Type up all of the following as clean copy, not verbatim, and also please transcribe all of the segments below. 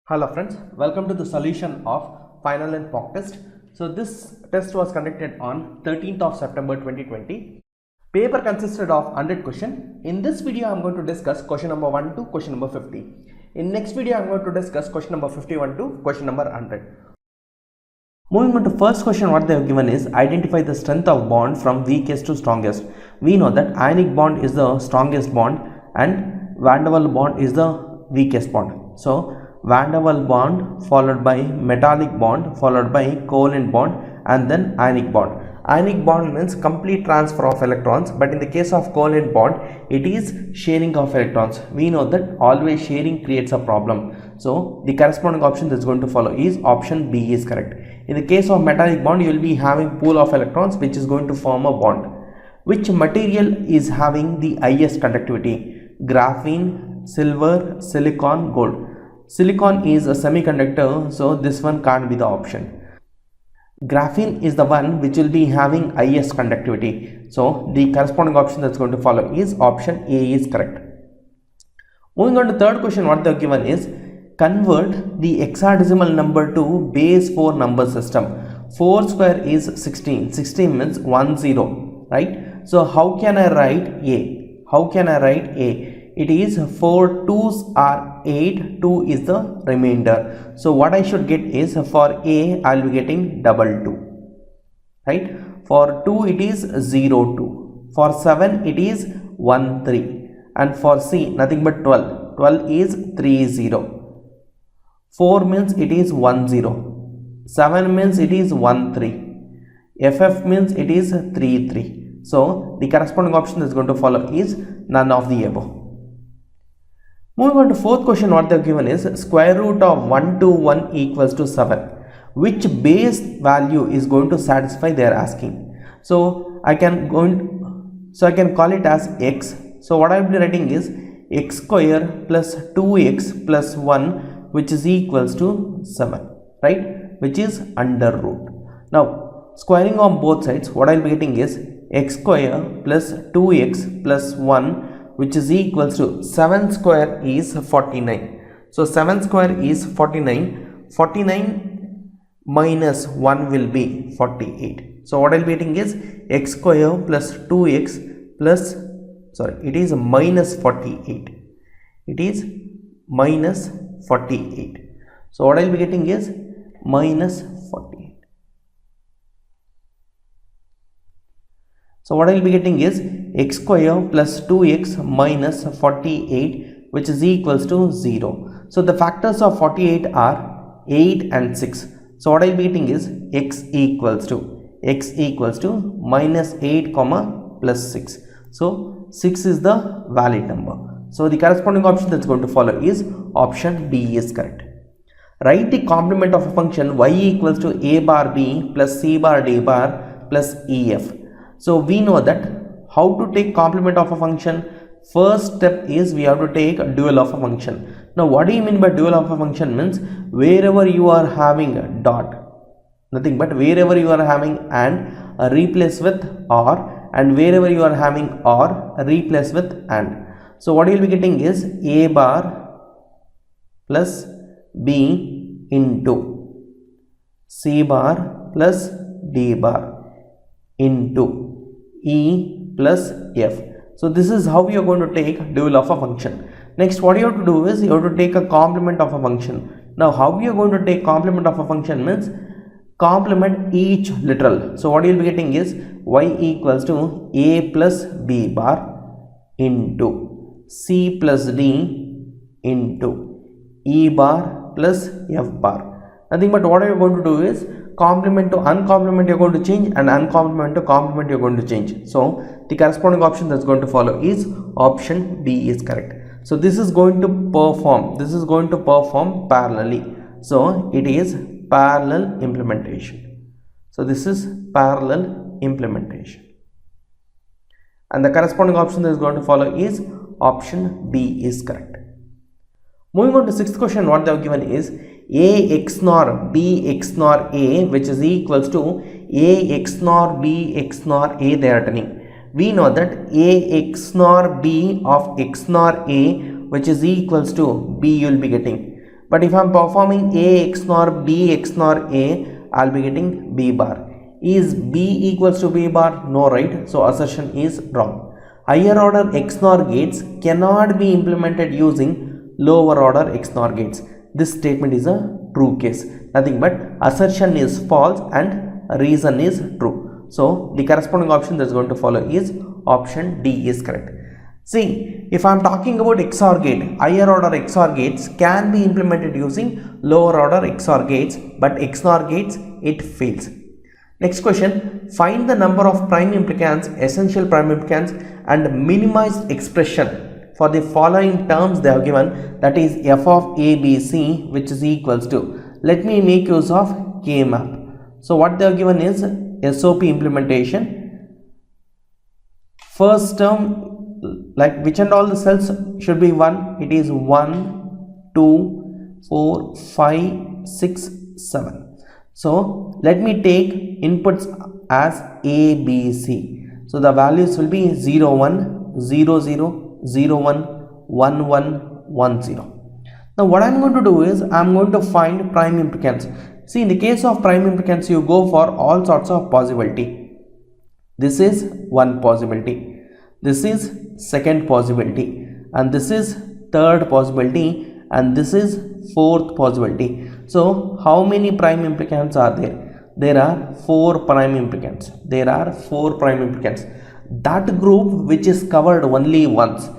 Hello friends, welcome to the solution of final and mock test. So this test was conducted on 13th of September 2020. Paper consisted of 100 questions. In this video I am going to discuss question number 1 to question number 50. In next video I am going to discuss question number 51 to question number 100. Moving on to first question, what they have given is identify the strength of bond from weakest to strongest. We know that ionic bond is the strongest bond and van der Waals bond is the weakest bond. So van der Waals bond followed by metallic bond followed by covalent bond and then ionic bond. Ionic bond means complete transfer of electrons, but in the case of covalent bond it is sharing of electrons. We know that always sharing creates a problem. So the corresponding option that is going to follow is option B is correct. In the case of metallic bond you will be having pool of electrons which is going to form a bond. Which material is having the highest conductivity? Graphene, silver, silicon, gold. Silicon is a semiconductor, so this one can't be the option. Graphene is the one which will be having highest conductivity, so the corresponding option that's going to follow is option A is correct. Moving on to third question, what they are given is convert the hexadecimal number to base 4 number system. 4 square is 16. 16 means 10, right? So how can I write A? How can I write A? It is 4 2's are 8, 2 is the remainder. So what I should get is for A I will be getting 22, right? For 2 it is 0 2, for 7 it is 1 3, and for C nothing but 12. 12 is 3 0. 4 means it is 1 0. 7 means it is 1 3. FF means it is 3 3. So the corresponding option that is going to follow is none of the above. Moving on to fourth question, what they have given is square root of 1 to 1 equals to 7. Which base value is going to satisfy they are asking. So I can call it as x. So what I will be writing is x square plus 2x plus 1 which is equals to 7, right? Which is under root. Now squaring on both sides, what I will be getting is x square plus 2x plus 1 which is equals to 7 square is 49. So 7 square is 49. 49 minus 1 will be 48. So what I will be getting is x square plus 2x plus, it is minus 48. It is minus 48. So what I will be getting is minus 48. So what I will be getting is x square plus 2x minus 48 which is equals to 0. So the factors of 48 are 8 and 6. So what I will be getting is x equals to minus 8 comma plus 6. So 6 is the valid number. So the corresponding option that's going to follow is option B is correct. Write the complement of a function y equals to a bar b plus c bar d bar plus ef. So we know that how to take complement of a function. First step is we have to take a dual of a function. Now what do you mean by dual of a function? Means wherever you are having a dot, nothing but wherever you are having and replace with or, and wherever you are having or replace with and. So what you will be getting is a bar plus b into c bar plus d bar into E plus F. So this is how you are going to take dual of a function. Next what you have to do is you have to take a complement of a function. Now how you are going to take complement of a function means complement each literal. So what you will be getting is y equals to a plus b bar into c plus d into e bar plus f bar. Nothing but what are you going to do is complement to uncomplement you are going to change and uncomplement to complement you are going to change. So the corresponding option that's going to follow is option B is correct. So this is going to perform parallelly. So it is parallel implementation. So this is parallel implementation. And the corresponding option that is going to follow is option B is correct. Moving on to sixth question, what they have given is a XNOR b XNOR a which is equals to a XNOR b XNOR a they are telling. We know that a XNOR b of XNOR a which is equals to b you will be getting. But if I am performing A XNOR B XNOR A, I will be getting B bar. Is B equals to B bar? No, right? So assertion is wrong. Higher order XNOR gates cannot be implemented using lower order XNOR gates. This statement is a true case. Nothing but assertion is false and reason is true. So the corresponding option that is going to follow is option D is correct. See, if I am talking about XOR gate, higher order XOR gates can be implemented using lower order XOR gates, but XNOR gates it fails. Next question, find the number of prime implicants, essential prime implicants and minimized expression for the following terms they have given, that is f of a b c, which is equals to, let me make use of K map. So what they have given is SOP implementation. First term, like which and all the cells should be 1, it is 1, 2, 4, 5, 6, 7. So let me take inputs as A, B, C. So the values will be 0, 1, 0, 0, 0, 1, 1, 1, 1, 0. Now what I am going to do is I am going to find prime implicants. See, in the case of prime implicants, you go for all sorts of possibility. This is one possibility, this is second possibility, and this is third possibility, and this is fourth possibility. So how many prime implicants are there? There are 4 prime implicants. There are 4 prime implicants. That group which is covered only once,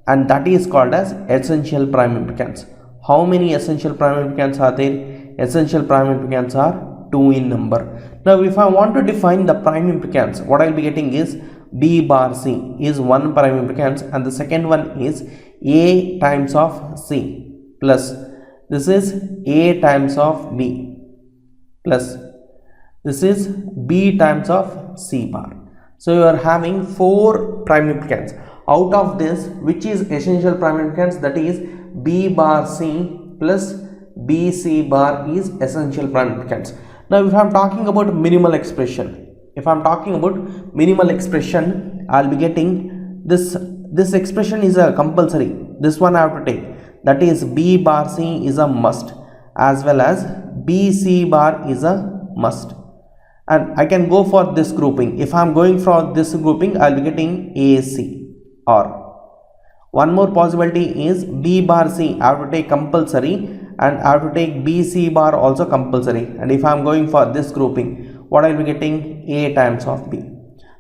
and that is called as essential prime implicants. How many essential prime implicants are there? Essential prime implicants are 2 in number. Now if I want to define the prime implicants, what I will be getting is B bar C is 1 prime implicants, and the second one is A times of C plus this is A times of B plus this is B times of C bar. So you are having 4 prime implicants. Out of this, which is essential prime implicants, that is B bar C plus BC bar is essential prime implicants. Now if I am talking about minimal expression, I will be getting this expression is a compulsory. This one I have to take. That is B bar C is a must, as well as BC bar is a must. And I can go for this grouping. If I am going for this grouping, I will be getting AC. Or one more possibility is B bar C I have to take compulsory, and I have to take BC bar also compulsory. And if I am going for this grouping, what I will be getting? A times of B.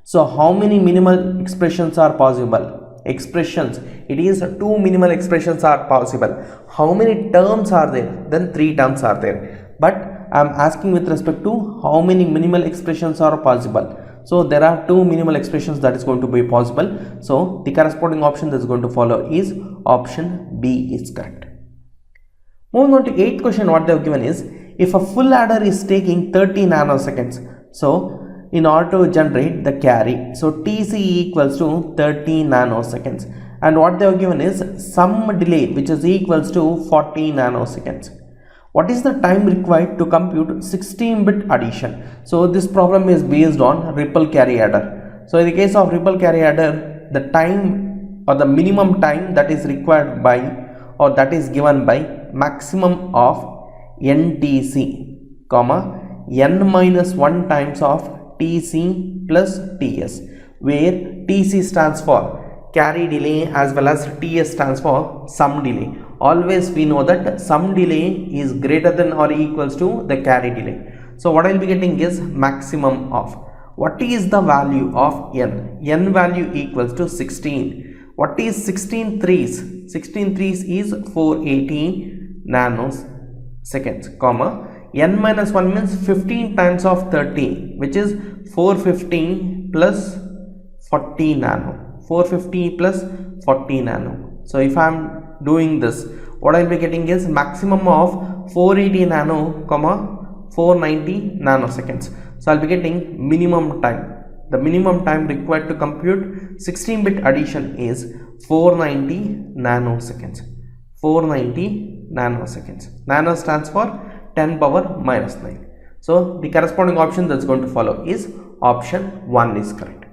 So how many minimal expressions are possible? Expressions, it is 2 minimal expressions are possible. How many terms are there? Then 3 terms are there. But I am asking with respect to how many minimal expressions are possible. So there are 2 minimal expressions that is going to be possible. So the corresponding option that is going to follow is option B is correct. Moving on to 8th question, what they have given is, if a full adder is taking 30 nanoseconds, so in order to generate the carry, so TC equals to 30 nanoseconds, and what they have given is some delay which is equals to 40 nanoseconds. What is the time required to compute 16-bit addition? So this problem is based on ripple carry adder. So in the case of ripple carry adder, the time or the minimum time that is required by, or that is given by maximum of NTC, comma n minus 1 times of TC plus TS, where TC stands for carry delay as well as TS stands for sum delay. Always we know that sum delay is greater than or equals to the carry delay. So what I will be getting is maximum of, what is the value of n? N value equals to 16. What is 16 threes? 16 threes is 480 nanoseconds, comma n minus 1 means 15 times of 30, which is 450 plus 40 nano. 450 plus 40 nano. So if I am doing this, what I will be getting is maximum of 480 nano, comma 490 nanoseconds. So I will be getting minimum time. The minimum time required to compute 16-bit addition is 490 nanoseconds. 490 nanoseconds. Nano stands for 10 power minus 9. So the corresponding option that's going to follow is option 1 is correct.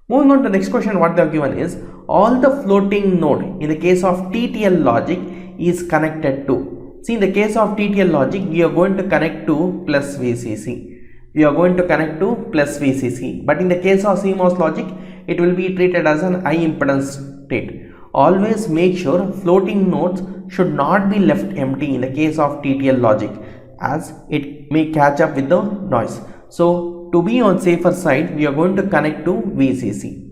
Moving on to the next question, what they have given is, all the floating node in the case of TTL logic is connected to See, in the case of TTL logic, we are going to connect to plus VCC. But in the case of CMOS logic, it will be treated as an high impedance state. Always make sure floating nodes should not be left empty in the case of TTL logic, as it may catch up with the noise. So to be on safer side, we are going to connect to VCC.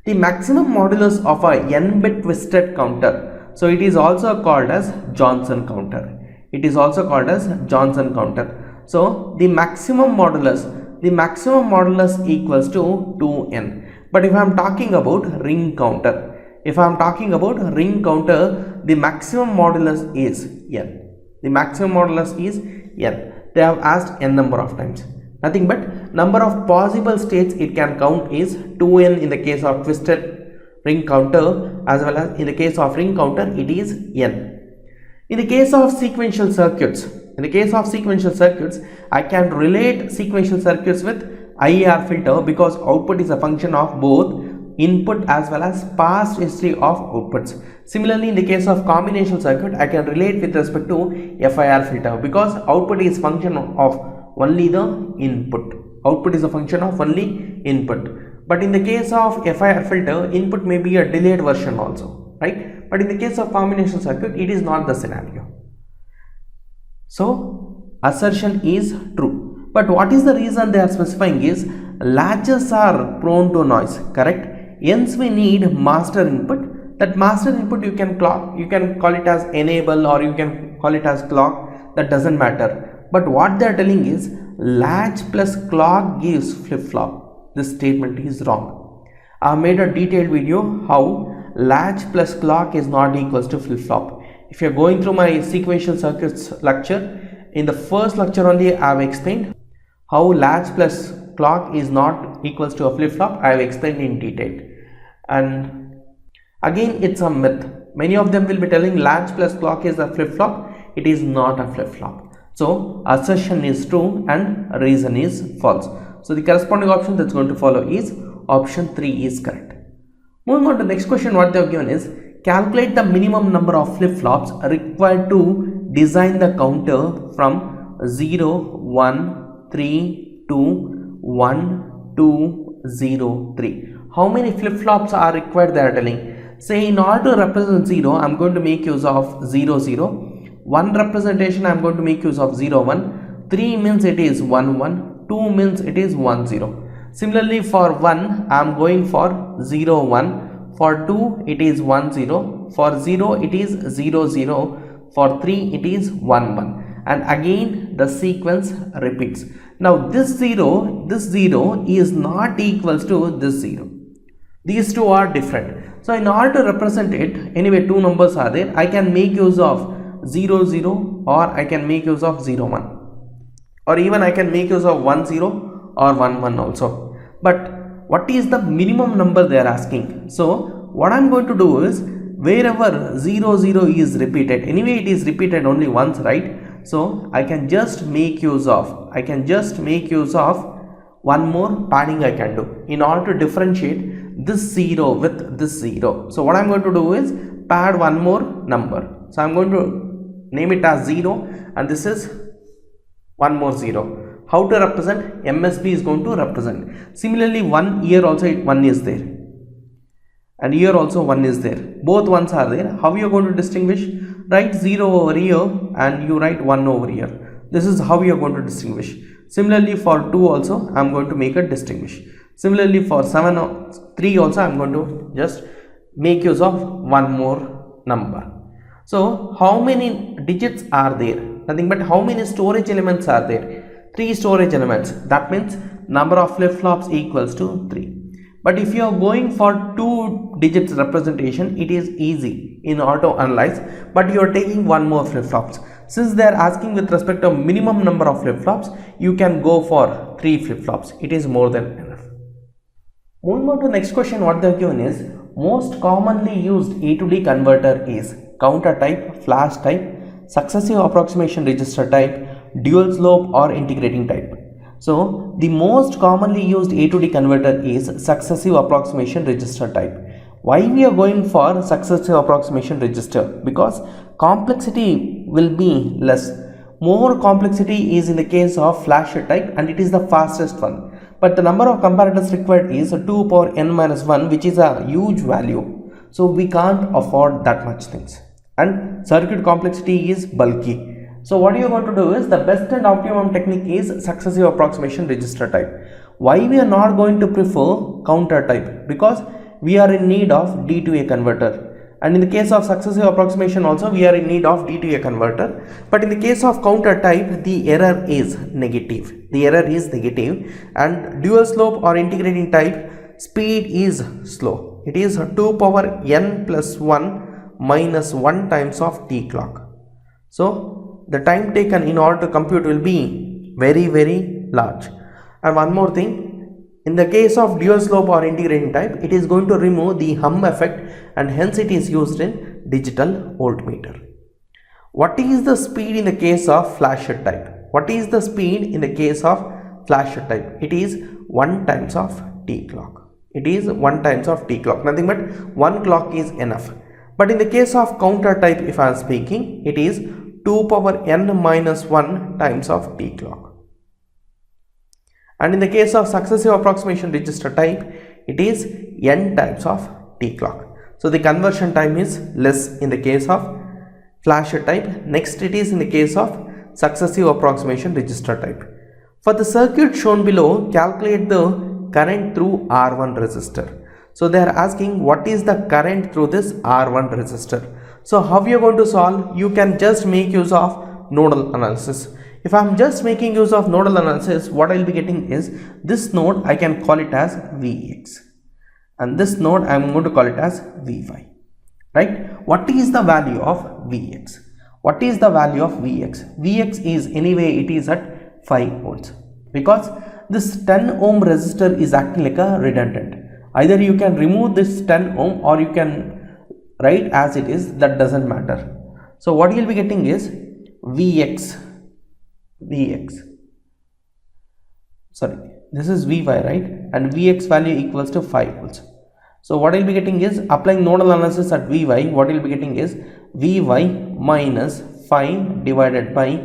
The maximum modulus of a n-bit twisted counter, so it is also called as Johnson counter. So the maximum modulus equals to 2n. But if I am talking about ring counter, the maximum modulus is n. They have asked n number of times. Nothing but number of possible states it can count is 2n in the case of twisted ring counter, as well as in the case of ring counter it is n. In the case of sequential circuits, I can relate sequential circuits with IAR filter because output is a function of both input as well as past history of outputs. Similarly, in the case of combinational circuit, I can relate with respect to FIR filter because output is function of only the input. But in the case of FIR filter, input may be a delayed version also, right? But in the case of combinational circuit, it is not the scenario. So assertion is true. But what is the reason they are specifying is latches are prone to noise, correct? Hence we need master input. That master input you can call it as enable or you can call it as clock, that doesn't matter. But what they are telling is latch plus clock gives flip-flop. This statement is wrong. I have made a detailed video how latch plus clock is not equals to flip-flop. If you are going through my sequential circuits lecture, in the first lecture only I have explained how latch plus clock is not equals to a flip-flop. I have explained in detail. And again, it's a myth. Many of them will be telling latch plus clock is a flip-flop. It is not a flip-flop. So assertion is true and reason is false. So the corresponding option that's going to follow is option 3 is correct. Moving on to the next question, what they have given is calculate the minimum number of flip-flops required to design the counter from 0, 1, 3 to 1, 2, 0, 3. How many flip-flops are required, they are telling. Say in order to represent 0, I am going to make use of 0, 0. 1 representation I am going to make use of 0, 1. 3 means it is 1, 1. 2 means it is 1, 0. Similarly for 1 I am going for 0, 1. For 2 it is 1, 0. For 0 it is 0, 0. For 3 it is 1, 1. And again the sequence repeats. Now this 0 is not equals to this 0. These two are different. So in order to represent it, anyway two numbers are there. I can make use of 0, 0 or I can make use of 0, 1. Or even I can make use of 1, 0 or 1, 1 also. But what is the minimum number they are asking? So what I am going to do is wherever 0, 0 is repeated, anyway it is repeated only once, right? So I can just make use of one more padding I can do in order to differentiate this 0 with this 0. So what I am going to do is pad one more number. So I am going to name it as 0 and this is one more 0. How to represent? MSB is going to represent. Similarly 1 here also 1 is there and here also 1 is there. Both ones are there. How you are going to distinguish? Write 0 over here and you write 1 over here. This is how you are going to distinguish. Similarly for 2 also I am going to make a distinguish. Similarly for 3 also I am going to just make use of one more number. So how many digits are there? Nothing but how many storage elements are there? 3 storage elements. That means number of flip-flops equals to 3. But if you are going for 2 digits representation, it is easy in order to analyze, but you are taking one more flip-flops. Since they are asking with respect to minimum number of flip-flops, you can go for 3 flip-flops. It is more than enough. Moving on to the next question, what they have given is most commonly used A to D converter is counter type, flash type, successive approximation register type, dual slope or integrating type. So the most commonly used A to D converter is successive approximation register type. Why we are going for successive approximation register? Because complexity will be less. More complexity is in the case of flasher type and it is the fastest one. But the number of comparators required is 2 power n minus 1, which is a huge value. So we can't afford that much things. And circuit complexity is bulky. So what you are going to do is the best and optimum technique is successive approximation register type. Why we are not going to prefer counter type? Because we are in need of D to A converter. And in the case of successive approximation also we are in need of D to A converter. But in the case of counter type, the error is negative. The error is negative, and dual slope or integrating type, speed is slow. It is 2 power n plus 1 minus 1 times of t clock. So the time taken in order to compute will be very large. And one more thing, in the case of dual slope or integrating type, it is going to remove the hum effect and hence it is used in digital voltmeter. What is the speed in the case of flasher type? What is the speed in the case of flasher type? It is 1 times of t clock. It is 1 times of t clock. Nothing but 1 clock is enough. But in the case of counter type, if I am speaking, it is 2 power n minus 1 times of t clock. And in the case of successive approximation register type, it is n times of t clock. So the conversion time is less in the case of flasher type. Next it is in the case of successive approximation register type. For the circuit shown below, calculate the current through R1 resistor. So they are asking what is the current through this R1 resistor. So how you are going to solve? You can just make use of nodal analysis. If I am just making use of nodal analysis, what I will be getting is this node I can call it as Vx and this node I am going to call it as Vy, right? What is the value of Vx? What is the value of Vx? Vx is anyway it is at 5 volts because this 10 ohm resistor is acting like a redundant. Either you can remove this 10 ohm or you can write as it is, that doesn't matter. So what you will be getting is Vx, sorry, this is Vy, right? And Vx value equals to 5 volts. So what I'll be getting is, applying nodal analysis at Vy, what you'll be getting is Vy minus 5 divided by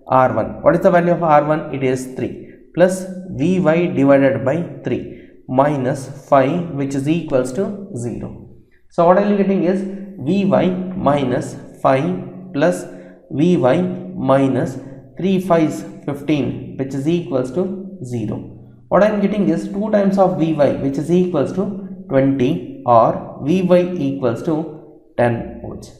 R1. What is the value of R1? It is 3 plus Vy divided by 3 minus 5, which is equals to 0. So what I'll be getting is Vy minus 5 plus Vy minus 3 5's 15, which is equals to 0. What I am getting is 2 times of Vy, which is equals to 20, or Vy equals to 10 volts.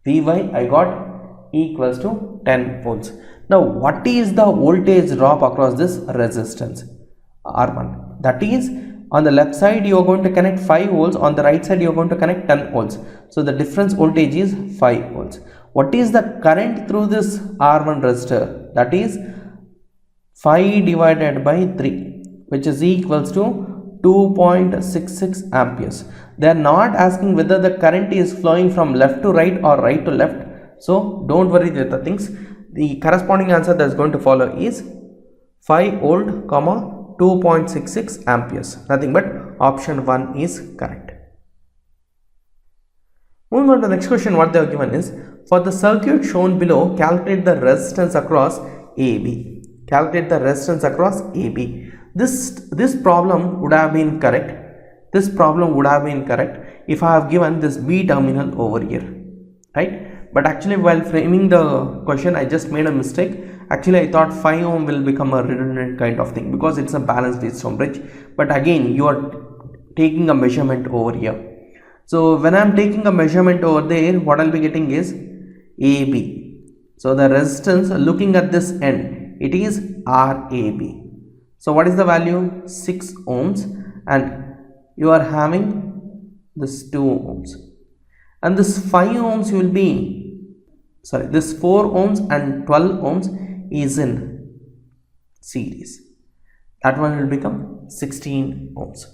Vy I got equals to 10 volts. Now what is the voltage drop across this resistance R1? That is, on the left side you are going to connect 5 volts, on the right side you are going to connect 10 volts. So the difference voltage is 5 volts. What is the current through this R1 resistor? That is 5 divided by 3, which is equals to 2.66 amperes. They are not asking whether the current is flowing from left to right or right to left. So don't worry with the things. The corresponding answer that is going to follow is 5 volt, 2.66 amperes. Nothing but option 1 is correct. Moving on to the next question, what they have given is, for the circuit shown below, calculate the resistance across AB. Calculate the resistance across AB. This problem would have been correct. This problem would have been correct if I have given this B terminal over here, right? But actually while framing the question, I just made a mistake. Actually I thought 5 ohm will become a redundant kind of thing because it's a balanced Wheatstone bridge. But again, you are taking a measurement over here. So when I am taking a measurement over there, what I'll be getting is AB. So the resistance, looking at this end, it is RAB. So what is the value? 6 ohms, and you are having this 2 ohms, and this 5 ohms will be, sorry, this 4 ohms and 12 ohms is in series. That one will become 16 ohms.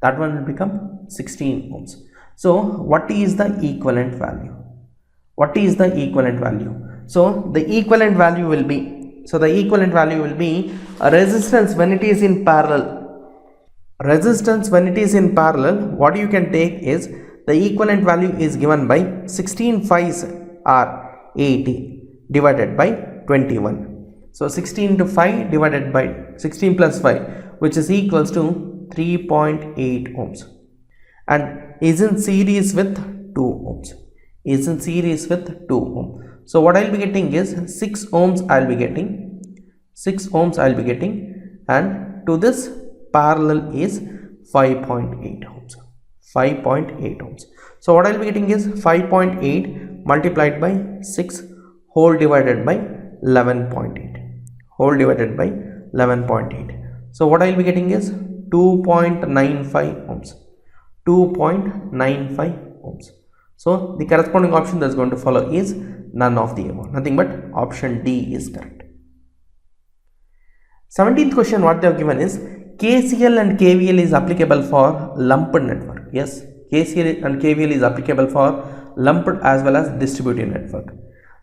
That one will become 16 ohms. So what is the equivalent value? What is the equivalent value? So the equivalent value will be, a resistance when it is in parallel. Resistance when it is in parallel, what you can take is the equivalent value is given by 16 5's are 80. divided by 21. So 16 to 5 divided by 16 plus 5, which is equals to 3.8 ohms, and is in series with 2 ohms. Is in series with 2 ohms. So what I'll be getting is 6 ohms. I'll be getting 6 ohms. I'll be getting, and to this parallel is 5.8 ohms. 5.8 ohms. So what I'll be getting is 5.8 multiplied by 6 whole divided by 11.8 whole divided by 11.8. So what I'll be getting is 2.95 ohms. 2.95 ohms. So the corresponding option that's going to follow is none of the above. Nothing but option D is correct. 17th question, what they have given is KCL and KVL is applicable for lumped network. Yes, KCL and KVL is applicable for lumped as well as distributed network.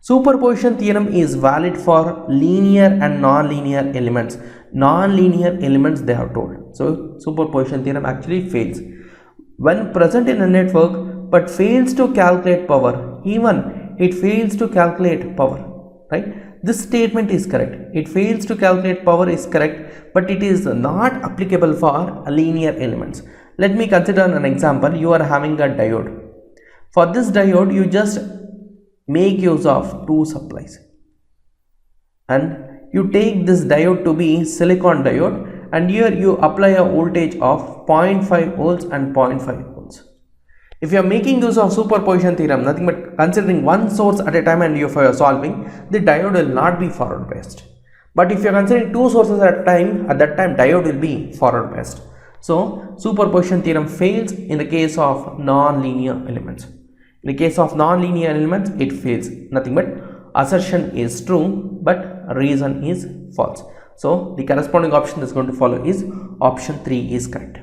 Superposition theorem is valid for linear and non-linear elements. Non-linear elements they have told. So superposition theorem actually fails when present in a network but fails to calculate power. Even it fails to calculate power, right? This statement is correct. It fails to calculate power is correct, but it is not applicable for linear elements. Let me consider an example. You are having a diode. For this diode, you just make use of two supplies, and you take this diode to be silicon diode, and here you apply a voltage of 0.5 volts and 0.5 volts. If you are making use of superposition theorem, nothing but considering one source at a time and you are solving, the diode will not be forward biased. But if you are considering two sources at a time, at that time diode will be forward biased. So superposition theorem fails in the case of non-linear elements. In the case of non-linear elements, it fails. Nothing but assertion is true, but reason is false. So the corresponding option that's going to follow is option 3 is correct.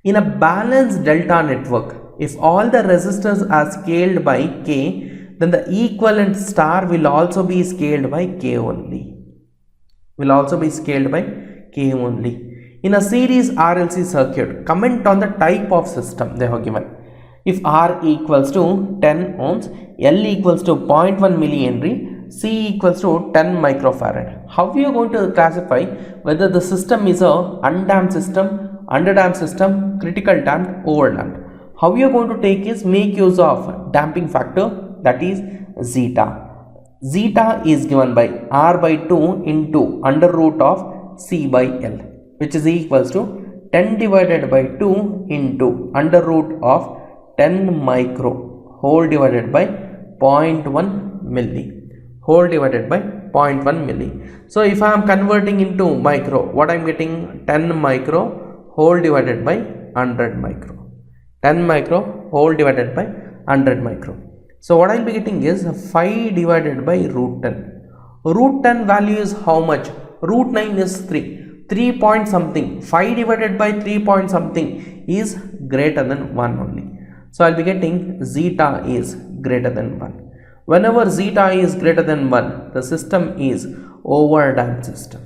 In a balanced delta network, if all the resistors are scaled by K, then the equivalent star will also be scaled by K only. Will also be scaled by K only. In a series RLC circuit, comment on the type of system they have given. If R equals to 10 ohms, L equals to 0.1 millihenry, C equals to 10 microfarad. How are you going to classify whether the system is a undamped system, underdamped system, critical damped, overdamped? How you are going to take is make use of damping factor, that is zeta. Zeta is given by R by 2 into under root of C by L, which is equals to 10 divided by 2 into under root of 10 micro whole divided by 0.1 milli whole divided by 0.1 milli. So if I am converting into micro, what I am getting? 10 micro whole divided by 100 micro. 10 micro whole divided by 100 micro. So what I will be getting is 5 divided by root 10. Root 10 value is how much? Root 9 is 3. 3 point something. 5 divided by 3 point something is greater than 1 only. So I will be getting zeta is greater than 1. Whenever zeta is greater than 1, the system is overdamped system.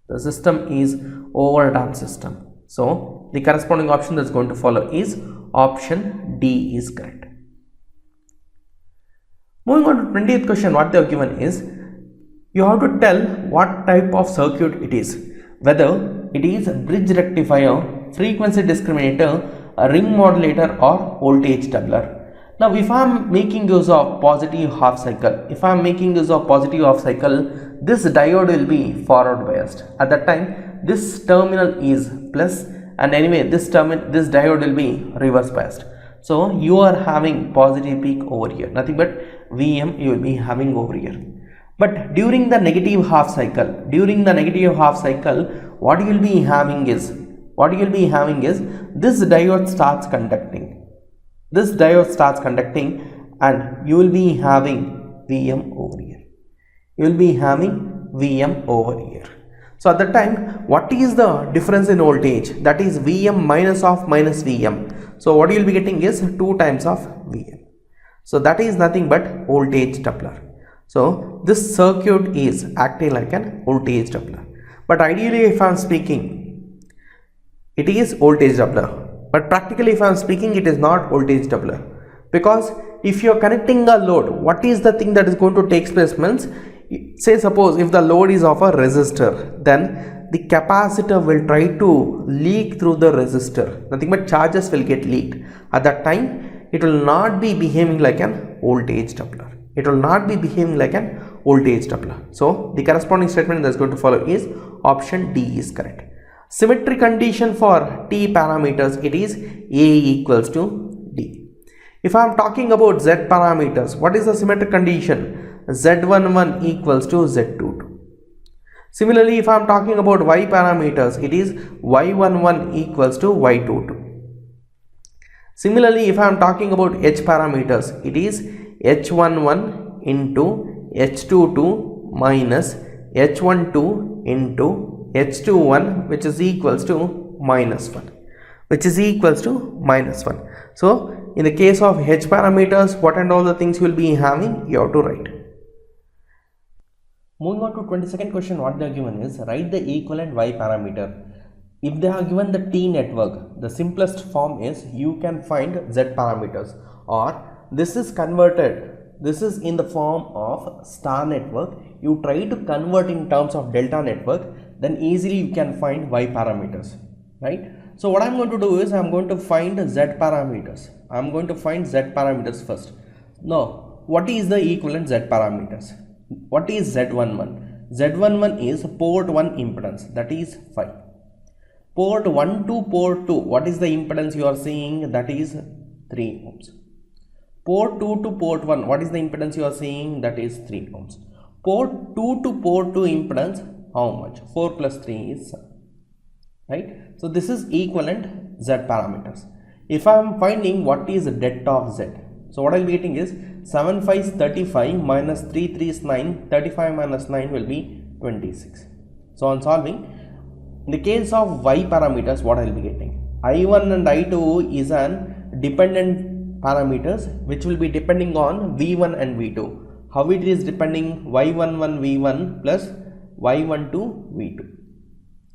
The system is overdamped system. So the corresponding option that's going to follow is option D is correct. Moving on to 20th question, what they have given is you have to tell what type of circuit it is, whether it is a bridge rectifier, frequency discriminator, a ring modulator, or voltage doubler. Now if I am making use of positive half cycle, this diode will be forward biased. At that time this terminal is plus, and anyway this diode will be reverse biased. So you are having positive peak over here, nothing but Vm you will be having over here. But during the negative half cycle, what you will be having is this diode starts conducting. And you will be having Vm over here. So at that time, what is the difference in voltage? That is Vm minus of minus Vm. So what you will be getting is 2 times of Vm. So that is nothing but voltage doubler. So this circuit is acting like an voltage doubler. But ideally if I am speaking, it is voltage doubler. But practically if I am speaking, it is not voltage doubler. Because if you are connecting a load, what is the thing that is going to take place means, say suppose if the load is of a resistor, then the capacitor will try to leak through the resistor. Nothing but charges will get leaked. At that time, it will not be behaving like an voltage doubler. It will not be behaving like an voltage doubler. So the corresponding statement that is going to follow is option D is correct. Symmetry condition for T parameters, it is A equals to D. If I am talking about Z parameters, what is the symmetric condition? Z11 equals to Z22. Similarly, if I am talking about Y parameters, it is Y11 equals to Y22. Similarly, if I am talking about H parameters, it is H11 into H22 minus H12 into H21, which is equals to minus 1, which is equals to minus 1. So in the case of H parameters, what and all the things you will be having, you have to write. Moving on to 22nd question, what they are given is, write the equivalent Y parameter. If they are given the T network, the simplest form is you can find Z parameters, or this is converted, this is in the form of star network. You try to convert in terms of delta network, then easily you can find Y parameters, right? So what I am going to do is I am going to find Z parameters. I am going to find Z parameters first. Now, what is the equivalent Z parameters? What is Z11? Z11 is port 1 impedance, that is 5. Port 1 to port 2, what is the impedance you are seeing? That is 3 ohms. Port 2 to port 1, what is the impedance you are seeing? That is 3 ohms. Port 2 to port 2 impedance, how much? 4 plus 3 is 7. Right? So this is equivalent Z parameters. If I am finding what is det of Z, so what I will be getting is 7 5 is 35 minus 3 3 is 9, 35 minus 9 will be 26. So on solving, in the case of Y parameters, what I will be getting? I1 and I2 is an dependent parameters which will be depending on V1 and V2. How it is depending? Y11 V1 plus Y12 V2.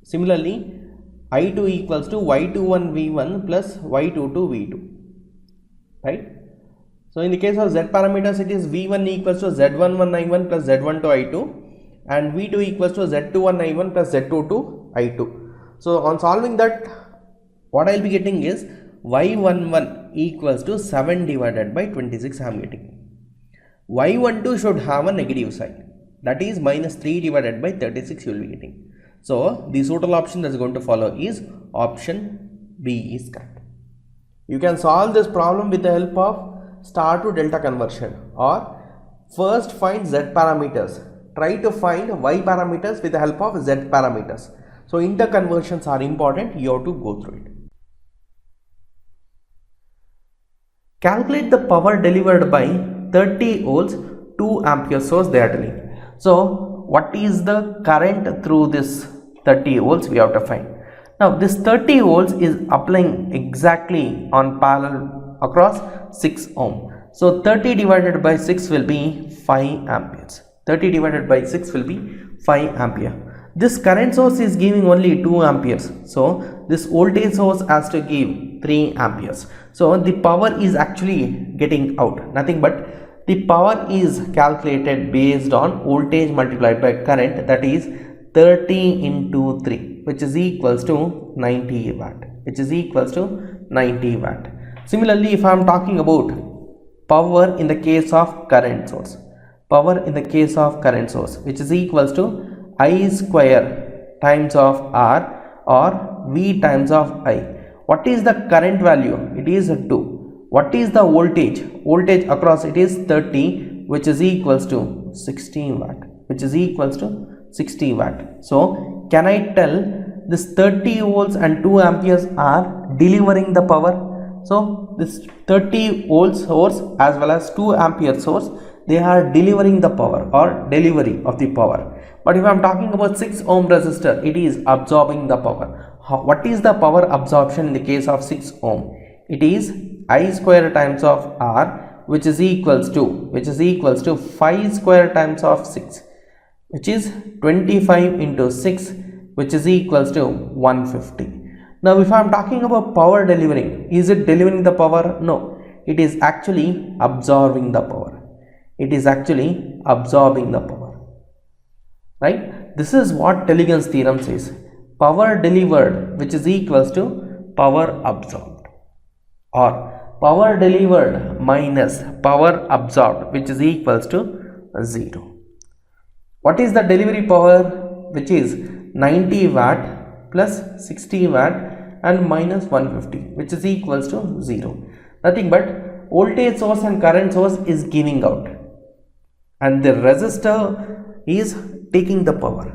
Similarly, I2 equals to Y21 V1 plus Y22 V2. Right? So in the case of Z parameters, it is V1 equals to Z11 I1 plus Z12 I2, and V2 equals to Z21 I1 plus Z22 I2. So on solving that, what I will be getting is Y11 equals to 7 divided by 26 I am getting. Y12 should have a negative sign, that is minus 3 divided by 36 you will be getting. So the suitable option that is going to follow is option B is correct. You can solve this problem with the help of star to delta conversion, or first find Z parameters. Try to find Y parameters with the help of Z parameters. So interconversions are important, you have to go through it. Calculate the power delivered by 30 volts 2 ampere source they are telling. So what is the current through this 30 volts we have to find. Now this 30 volts is applying exactly on parallel across 6 ohm. So 30 divided by 6 will be 5 amperes. 30 divided by 6 will be 5 ampere. This current source is giving only 2 amperes. So this voltage source has to give 3 amperes. So the power is actually getting out. Nothing but the power is calculated based on voltage multiplied by current, that is 30 into 3, which is equals to 90 watt, which is equals to 90 watt. Similarly, if I am talking about power in the case of current source, power in the case of current source, which is equals to I square times of R or V times of I. What is the current value? It is 2. What is the voltage? Voltage across it is 30, which is equals to 16 watt, which is equals to 60 watt. So can I tell this 30 volts and 2 amperes are delivering the power? So this 30 volt source as well as 2 ampere source, they are delivering the power or delivery of the power. But if I am talking about 6 ohm resistor, it is absorbing the power. What is the power absorption in the case of 6 ohm? It is I square times of R, which is equals to 5 square times of 6, which is 25 into 6, which is equals to 150. Now if I am talking about power delivering, is it delivering the power? No, it is actually absorbing the power. It is actually absorbing the power, right? This is what Telegrand's theorem says. Power delivered, which is equals to power absorbed, or power delivered minus power absorbed, which is equals to 0. What is the delivery power? Which is 90 watt plus 60 watt and minus 150, which is equals to 0. Nothing but voltage source and current source is giving out, and the resistor is taking the power,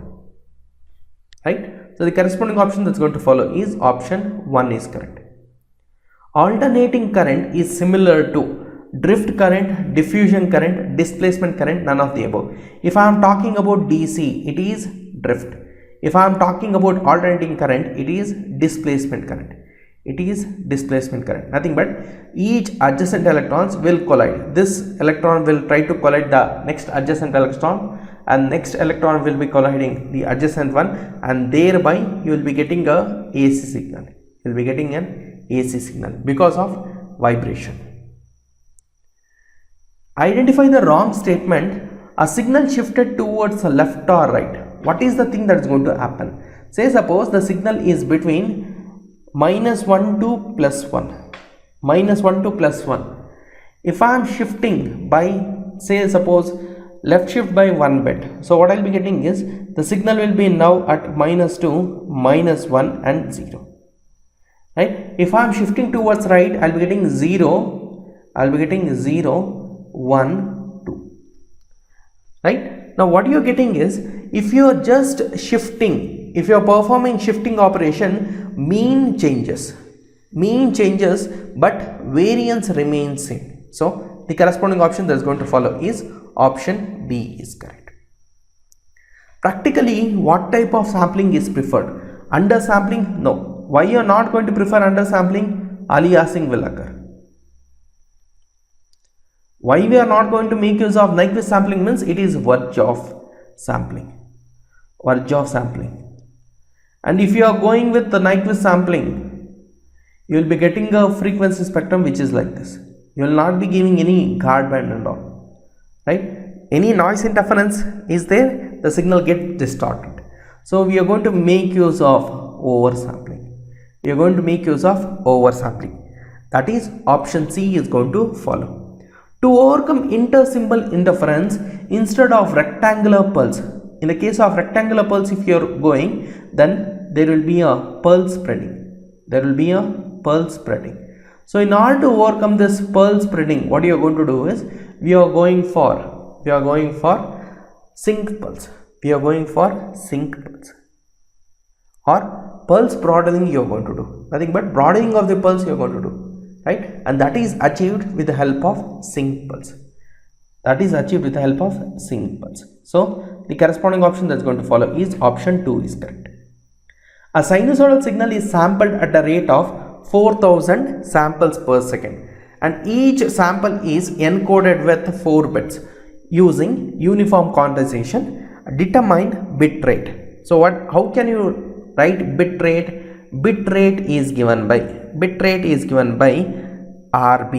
right? So the corresponding option that's going to follow is option 1 is correct. Alternating current is similar to drift current, diffusion current, displacement current, none of the above. If I am talking about DC, it is drift. If I am talking about alternating current, it is displacement current. It is displacement current. Nothing but each adjacent electrons will collide. This electron will try to collide the next adjacent electron, and next electron will be colliding the adjacent one, and thereby you will be getting a AC signal. You will be getting an AC signal because of vibration. Identify the wrong statement. A signal shifted towards the left or right. What is the thing that is going to happen? Say suppose the signal is between -1 to +1, -1 to +1. If I am shifting by, say suppose left shift by 1 bit, so what I will be getting is the signal will be now at -2, -1 and 0, right? If I am shifting towards right, I will be getting 0, I will be getting 0, 1, 2, right? Now what you are getting is, if you are just shifting, if you are performing shifting operation, mean changes, but variance remains same. So the corresponding option that is going to follow is option B is correct. Practically, what type of sampling is preferred? Undersampling? No. Why you are not going to prefer undersampling? Aliasing will occur. Why we are not going to make use of Nyquist sampling means it is verge of sampling. Verge of sampling. And if you are going with the Nyquist sampling, you will be getting a frequency spectrum which is like this. You will not be giving any guard band and all, right? Any noise interference is there, the signal gets distorted. So we are going to make use of oversampling. We are going to make use of oversampling. That is option C is going to follow. To overcome intersymbol interference, instead of rectangular pulse, in the case of rectangular pulse, if you are going, then there will be a pulse spreading. There will be a pulse spreading. So in order to overcome this pulse spreading, what you are going to do is, we are going for sync pulse. We are going for sync pulse, or pulse broadening you are going to do. Nothing but broadening of the pulse you are going to do, right? And that is achieved with the help of sync pulse. That is achieved with the help of sync pulse. So the corresponding option that is going to follow is option 2 is correct. A sinusoidal signal is sampled at a rate of 4000 samples per second, and each sample is encoded with 4 bits using uniform quantization. Determine bit rate. So how can you write bit rate? Bit rate is given by RB,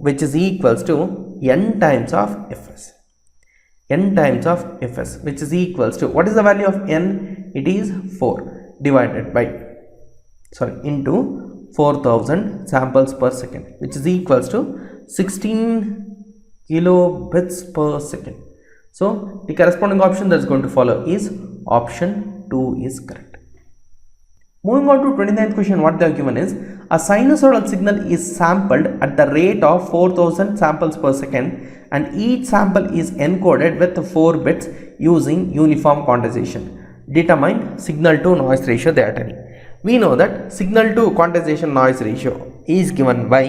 which is equals to n times of Fs. N times of Fs, which is equals to, what is the value of n? It is 4 divided by, into 4000 samples per second, which is equals to 16 kilobits per second. So the corresponding option that is going to follow is option 2 is correct. Moving on to 29th question, what they are given is, a sinusoidal signal is sampled at the rate of 4000 samples per second, and each sample is encoded with 4 bits using uniform quantization. Determine signal to noise ratio they are telling. We know that signal to quantization noise ratio is given by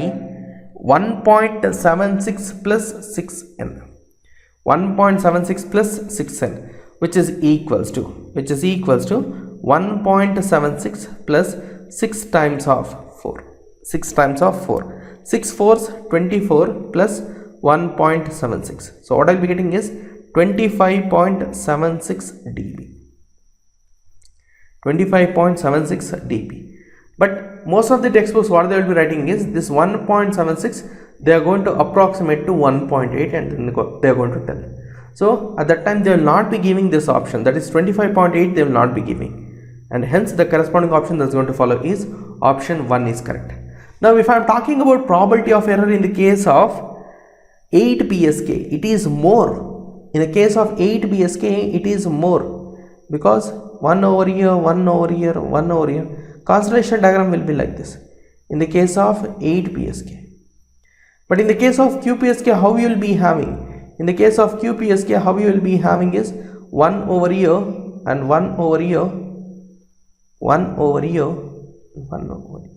1.76 plus 6n. 1.76 plus 6n, which is equals to 1.76 plus 6 times of 4. 6 times of 4. 6 fours 24 plus 1.76. So what I will be getting is 25.76 dB. 25.76 dB. But most of the textbooks, what they will be writing is this 1.76 they are going to approximate to 1.8 and then they are going to tell. So at that time they will not be giving this option, that is 25.8 they will not be giving, and hence the corresponding option that is going to follow is option 1 is correct. Now if I am talking about probability of error in the case of 8 PSK, it is more. In the case of 8 PSK it is more, because 1 over here, 1 over here, 1 over here, concentration diagram will be like this in the case of 8 PSK. But in the case of QPSK, how you will be having? In the case of QPSK, how you will be having is 1 over here and 1 over here, 1 over here, 1 over here.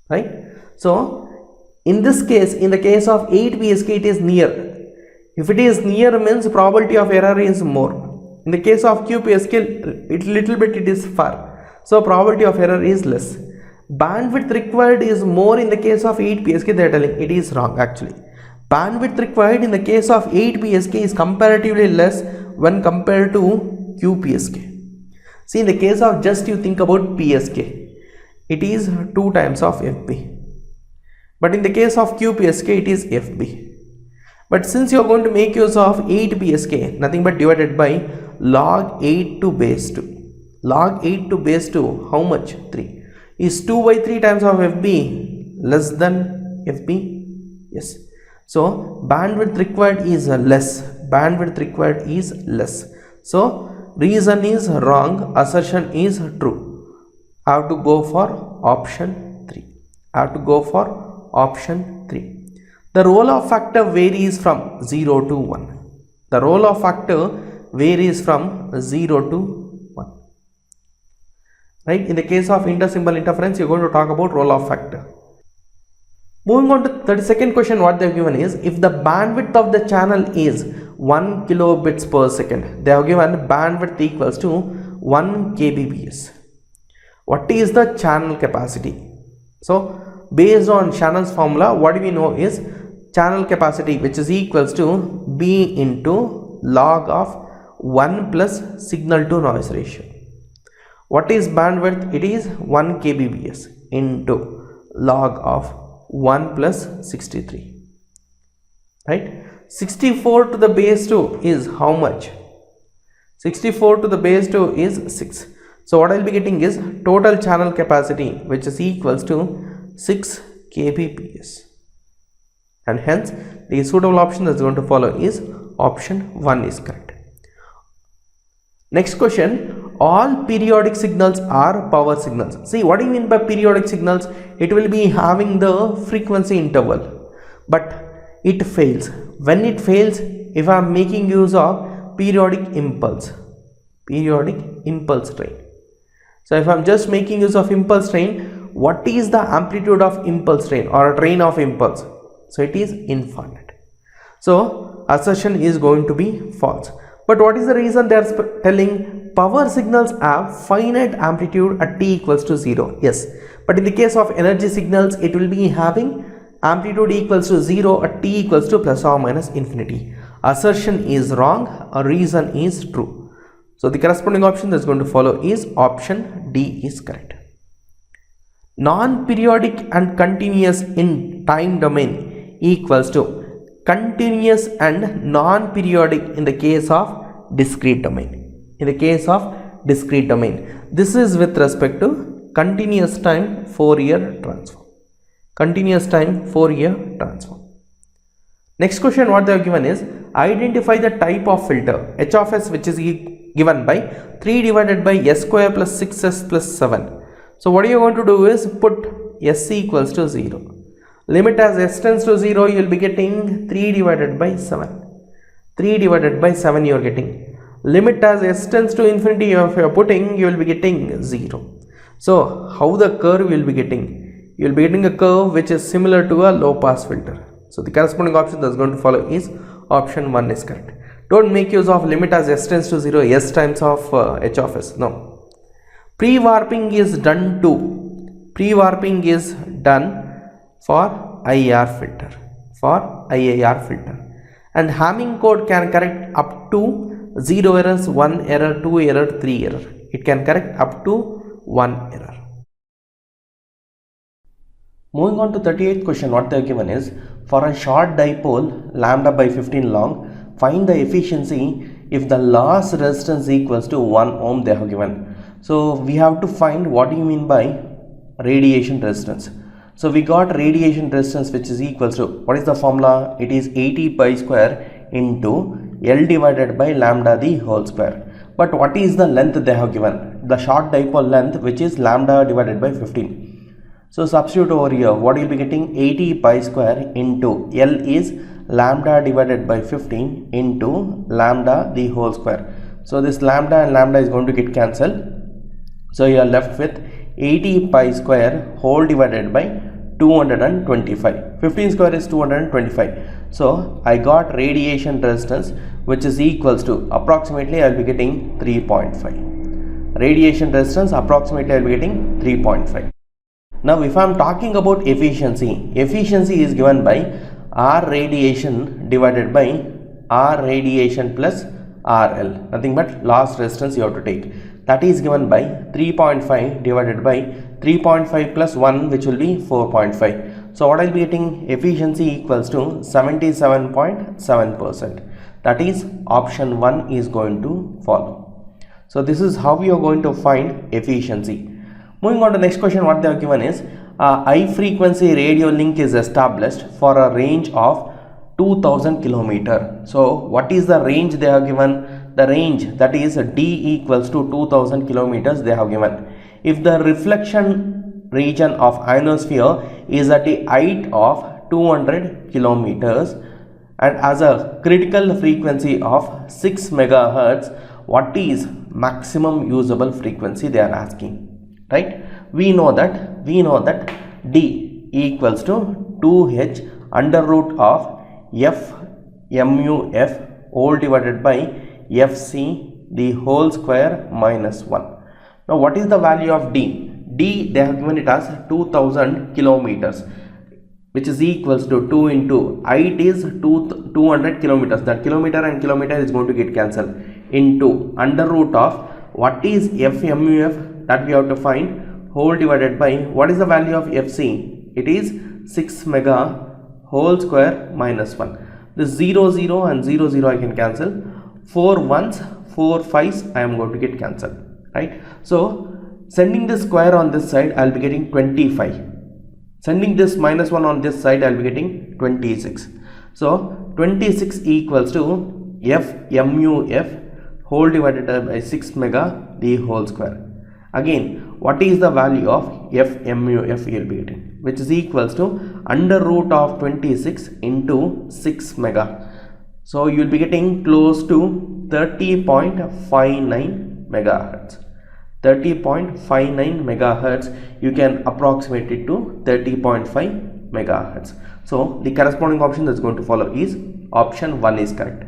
Right? So in this case, in the case of 8 PSK, it is near. If it is near means probability of error is more. In the case of QPSK, it is far. So probability of error is less. Bandwidth required is more in the case of 8 PSK, they are telling it is wrong actually. Bandwidth required in the case of 8 PSK is comparatively less when compared to QPSK. See, in the case of just you think about PSK, it is 2 times of FB. But in the case of QPSK, it is FB. But since you are going to make use of 8 PSK, nothing but divided by log 8 to base 2. Log 8 to base 2, how much? 3. Is 2 by 3 times of FB less than FB? Yes. So bandwidth required is less. Bandwidth required is less. So reason is wrong, assertion is true. I have to go for option 3. I have to go for option 3. The roll off factor varies from 0 to 1. The roll off factor varies from 0 to 1. Right? In the case of intersymbol interference, you are going to talk about roll off factor. Moving on to 32nd question, what they have given is, if the bandwidth of the channel is 1 kilobits per second, they have given bandwidth equals to 1 kbps. What is the channel capacity? So based on Shannon's formula, what we know is channel capacity, which is equals to B into log of 1 plus signal to noise ratio. What is bandwidth? It is 1 kbps into log of 1 plus 63. Right? 64 to the base 2 is how much? 64 to the base 2 is 6. So what I will be getting is total channel capacity, which is equals to 6 kbps. And hence the suitable option that is going to follow is option 1 is correct. Next question. All periodic signals are power signals. See, what do you mean by periodic signals? It will be having the frequency interval, but it fails. When it fails, if I am making use of periodic impulse train. So if I am just making use of impulse train, what is the amplitude of impulse train or a train of impulse? So it is infinite. So assertion is going to be false. But what is the reason they are telling? Power signals have finite amplitude at t equals to 0. Yes, but in the case of energy signals, it will be having amplitude equals to 0 at t equals to plus or minus infinity. Assertion is wrong, a reason is true. So the corresponding option that is going to follow is option D is correct. Non-periodic and continuous in time domain equals to continuous and non-periodic in the case of discrete domain. In the case of discrete domain, this is with respect to continuous time Fourier transform. Continuous time Fourier transform. Next question what they have given is, identify the type of filter h of s which is given by 3 divided by s square plus 6s plus 7. So what you are going to do is put s equals to 0. Limit as s tends to 0, you will be getting 3 divided by 7. 3 divided by 7 you are getting. Limit as s tends to infinity, if you are putting, you will be getting 0. So how the curve you will be getting? You will be getting a curve which is similar to a low pass filter. So the corresponding option that is going to follow is option 1 is correct. Don't make use of limit as s tends to 0, s times of h of s. No. Pre-warping is done too. Pre-warping is done for IAR filter. For IAR filter. And Hamming code can correct up to 0 errors, 1 error, 2 error, 3 error. It can correct up to 1 error. Moving on to 38th question, what they are given is, for a short dipole lambda by 15 long, find the efficiency if the loss resistance equals to 1 ohm they have given. So we have to find what do you mean by radiation resistance. So we got radiation resistance which is equals to, what is the formula? It is 80 pi square into L divided by lambda the whole square. But what is the length they have given? The short dipole length, which is lambda divided by 15. So substitute over here, what you will be getting? 80 pi square into L is lambda divided by 15 into lambda the whole square. So this lambda and lambda is going to get cancelled. So you are left with 80 pi square whole divided by 225. 15 square is 225. So I got radiation resistance which is equals to approximately I will be getting 3.5. Radiation resistance approximately I will be getting 3.5. Now if I am talking about efficiency, efficiency is given by R radiation divided by R radiation plus RL, nothing but loss resistance you have to take. That is given by 3.5 divided by 3.5 plus 1, which will be 4.5. So what I will be getting? Efficiency equals to 77.7%. That is option 1 is going to follow. So this is how we are going to find efficiency. Moving on to the next question, what they are given is, high frequency radio link is established for a range of 2000 km. So what is the range they have given? The range, that is D equals to 2000 kilometers they have given. If the reflection region of ionosphere is at the height of 200 kilometers and has a critical frequency of 6 megahertz, what is maximum usable frequency they are asking, right? We know that D equals to 2h under root of f mu f whole divided by fc the whole square minus 1. Now what is the value of D? D, they have given it as 2000 kilometers, which is equals to 2 into height is 200 kilometers. That kilometer and kilometer is going to get cancelled, into under root of what is f mu f, that we have to find, whole divided by what is the value of fc? It is 6 mega whole square minus 1. This 0 0 and 0 0 I can cancel. 4 ones, 4 5s I am going to get cancelled, right? So sending this square on this side I will be getting 25. Sending this minus 1 on this side I will be getting 26. So 26 equals to f mu f whole divided by 6 mega the whole square. Again, what is the value of f mu f you will be getting, which is equals to under root of 26 into 6 mega. So you will be getting close to 30.59 megahertz. 30.59 megahertz, you can approximate it to 30.5 megahertz. So the corresponding option that's going to follow is option 1 is correct.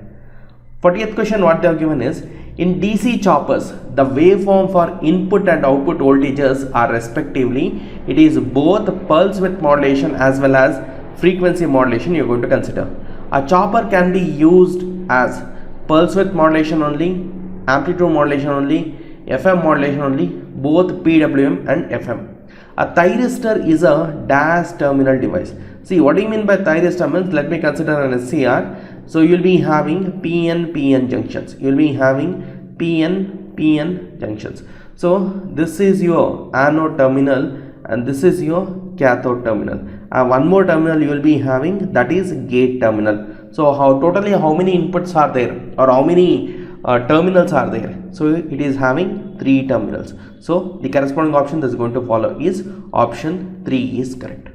40th question, what they have given is, in DC choppers, the waveform for input and output voltages are respectively, it is both pulse width modulation as well as frequency modulation you are going to consider. A chopper can be used as pulse width modulation only, amplitude modulation only, FM modulation only, both PWM and FM. A thyristor is a dash terminal device. See, what do you mean by thyristor means? Let me consider an SCR. So you will be having PN junctions. You will be having PN junctions. So this is your anode terminal and this is your cathode terminal. And one more terminal you will be having, that is gate terminal. So how many inputs are there, or how many terminals are there? So it is having 3 terminals. So the corresponding option that is going to follow is option 3 is correct.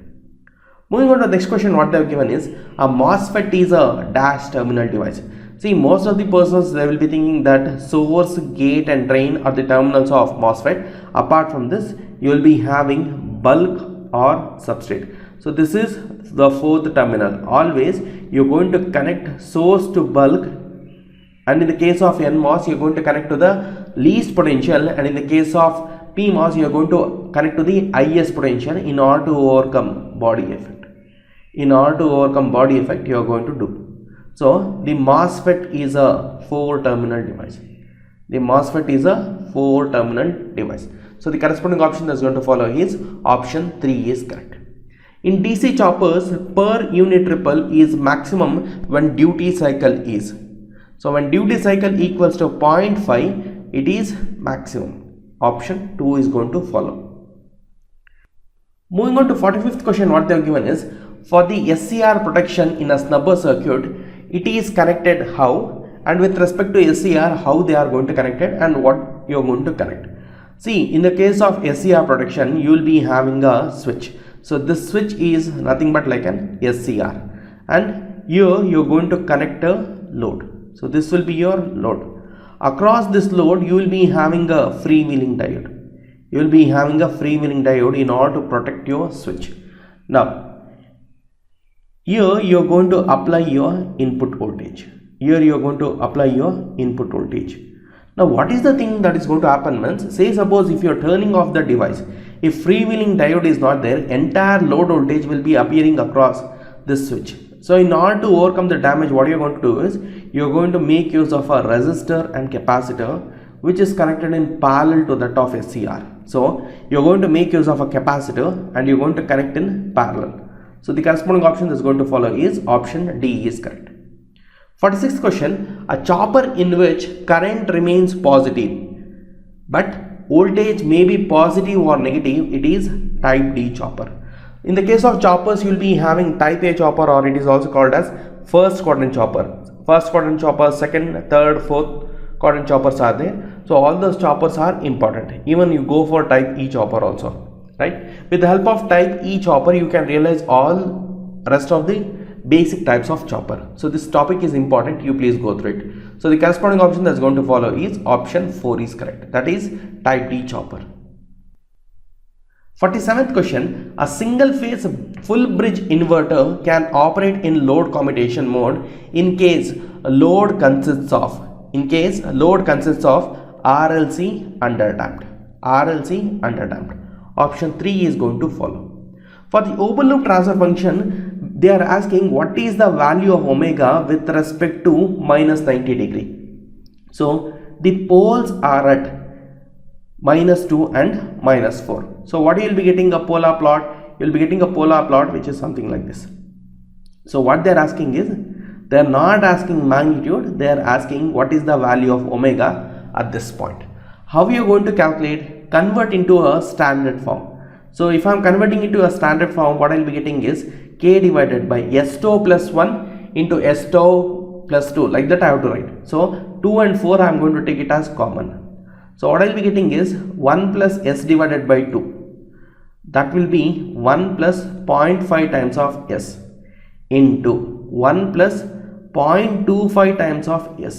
Moving on to the next question, what they have given is, a MOSFET is a dash terminal device. See, most of the persons, they will be thinking that source, gate and drain are the terminals of MOSFET. Apart from this, you will be having bulk or substrate. So this is the 4th terminal. Always you are going to connect source to bulk, and in the case of NMOS you are going to connect to the least potential, and in the case of PMOS you are going to connect to the highest potential in order to overcome body effect. In order to overcome body effect, you are going to do. So the MOSFET is a 4-terminal device. The MOSFET is a 4-terminal device. So the corresponding option that is going to follow is option 3 is correct. In DC choppers, per unit ripple is maximum when duty cycle is. So when duty cycle equals to 0.5, it is maximum. Option 2 is going to follow. Moving on to 45th question, what they have given is, for the SCR protection in a snubber circuit, it is connected how, and with respect to SCR, how they are going to connect it and what you are going to connect. See, in the case of SCR protection, you will be having a switch. So this switch is nothing but like an SCR, and here you are going to connect a load. So this will be your load. Across this load, you will be having a freewheeling diode. You will be having a freewheeling diode in order to protect your switch. Now, here you are going to apply your input voltage. Here you are going to apply your input voltage. Now, what is the thing that is going to happen means, say suppose if you are turning off the device, if freewheeling diode is not there, entire load voltage will be appearing across this switch. So in order to overcome the damage, what you are going to do is, you are going to make use of a resistor and capacitor which is connected in parallel to that of SCR. So you are going to make use of a capacitor and you are going to connect in parallel. So the corresponding option that is going to follow is option D is correct. 46th question, a chopper in which current remains positive but voltage may be positive or negative, it is type D chopper. In the case of choppers, you will be having type A chopper, or it is also called as first quadrant chopper. First quadrant chopper, second, third, fourth quadrant choppers are there. So all those choppers are important. Even you go for type E chopper also, right? With the help of type E chopper, you can realize all rest of the basic types of chopper. So this topic is important, you please go through it. So the corresponding option that's going to follow is option 4 is correct. That is type D chopper. 47th question, a single phase full bridge inverter can operate in load commutation mode in case load consists of RLC underdamped. RLC underdamped. Option 3 is going to follow. For the open loop transfer function, they are asking what is the value of omega with respect to minus 90 degree. So the poles are at -2 and -4. So what you will be getting a polar plot? You will be getting a polar plot which is something like this. So what they are asking is, they are not asking magnitude, they are asking what is the value of omega at this point. How you are going to calculate? Convert into a standard form. So if I am converting into a standard form, what I will be getting is k divided by s tau plus 1 into s tau plus 2, like that I have to write. So 2 and 4 I am going to take it as common. So what I will be getting is 1 plus s divided by 2. That will be 1 plus 0.5 times of s into 1 plus 0.25 times of s.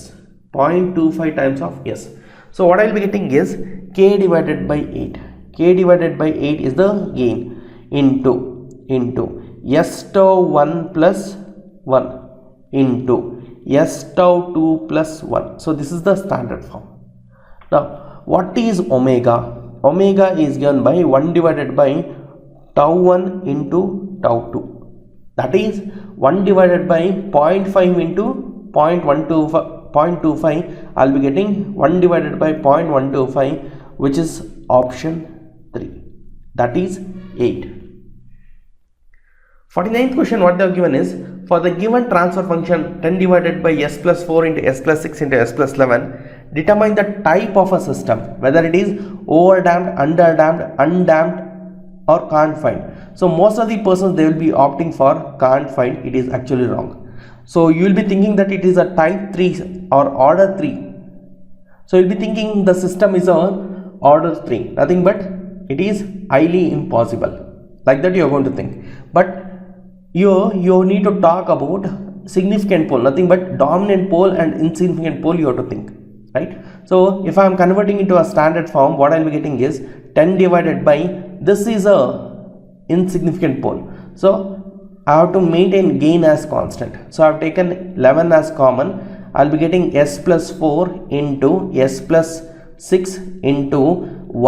0.25 times of s. So what I will be getting is k divided by 8. K divided by 8 is the gain into s tau 1 plus 1 into s tau 2 plus 1. So this is the standard form. Now what is omega? Omega is given by 1 divided by tau 1 into tau 2. That is 1 divided by 0.5 into 0.25. I'll be getting 1 divided by 0.125, which is option 3. That is 8. 49th question, what they have given is, for the given transfer function 10 divided by s plus 4 into s plus 6 into s plus 11, determine the type of a system, whether it is overdamped, underdamped, undamped, or can't find. So most of the persons, they will be opting for can't find. It is actually wrong. So you will be thinking that it is a type 3 or order 3. So you will be thinking the system is a order 3, nothing but it is highly impossible, like that you are going to think. But you need to talk about significant pole, nothing but dominant pole and insignificant pole you have to think, right? So if I am converting into a standard form, what I will be getting is 10 divided by, this is a insignificant pole, so I have to maintain gain as constant. So I have taken 11 as common. I will be getting s plus 4 into s plus 6 into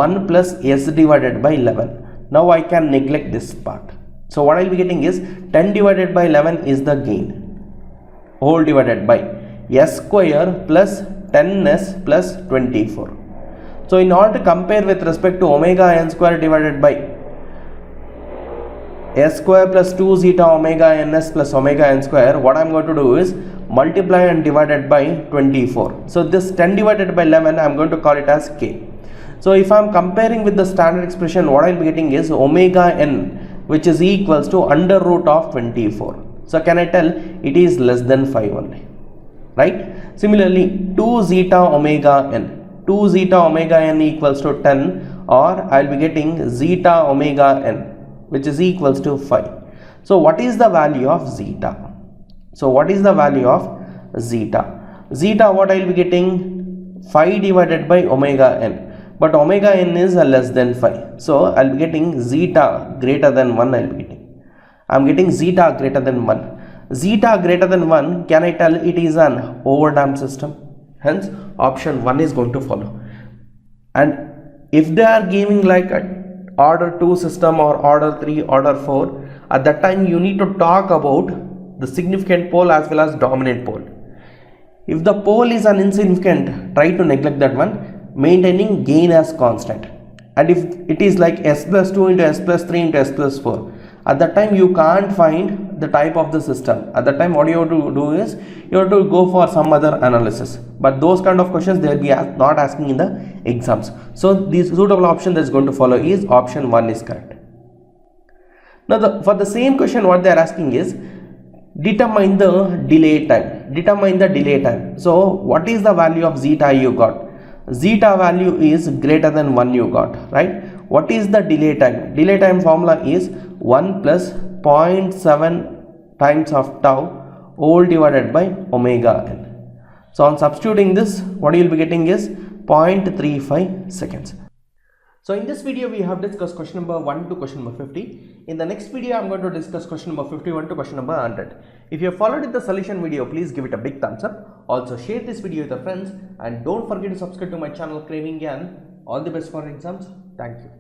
1 plus s divided by 11. Now I can neglect this part. So what I will be getting is 10 divided by 11 is the gain, whole divided by s square plus 10s plus 24. So in order to compare with respect to omega n square divided by s square plus 2 zeta omega ns plus omega n square, what I am going to do is multiply and divided by 24. So this 10 divided by 11, I am going to call it as k. So if I am comparing with the standard expression, what I will be getting is omega n, which is equals to under root of 24. So can I tell it is less than 5 only, right? Similarly, 2 zeta omega n, 2 zeta omega n equals to 10, or I will be getting zeta omega n, which is equals to 5. So what is the value of zeta? So what is the value of zeta? Zeta, what I will be getting? 5 divided by omega n. But omega n is less than 5. So I will be getting zeta greater than 1. I will be getting. I am getting zeta greater than 1. Zeta greater than 1, can I tell it is an overdamped system? Hence option 1 is going to follow. And if they are giving like order 2 system or order 3, order 4, at that time you need to talk about the significant pole as well as dominant pole. If the pole is an insignificant, try to neglect that one, maintaining gain as constant. And if it is like s plus 2 into s plus 3 into s plus 4, at that time you can't find the type of the system. At that time what you have to do is you have to go for some other analysis. But those kind of questions they will be not asking in the exams. So the suitable option that is going to follow is option 1 is correct. Now for the same question what they are asking is determine the delay time. Determine the delay time. So what is the value of zeta you got? Zeta value is greater than 1 you got, right? What is the delay time? Delay time formula is 1 plus 0.7 times of tau all divided by omega n. So on substituting this, what you will be getting is 0.35 seconds. So in this video we have discussed question number 1 to question number 50. In the next video I am going to discuss question number 51 to question number 100. If you have followed the solution video, please give it a big thumbs up. Also share this video with your friends and don't forget to subscribe to my channel Craving Gyan. All the best for exams. Thank you.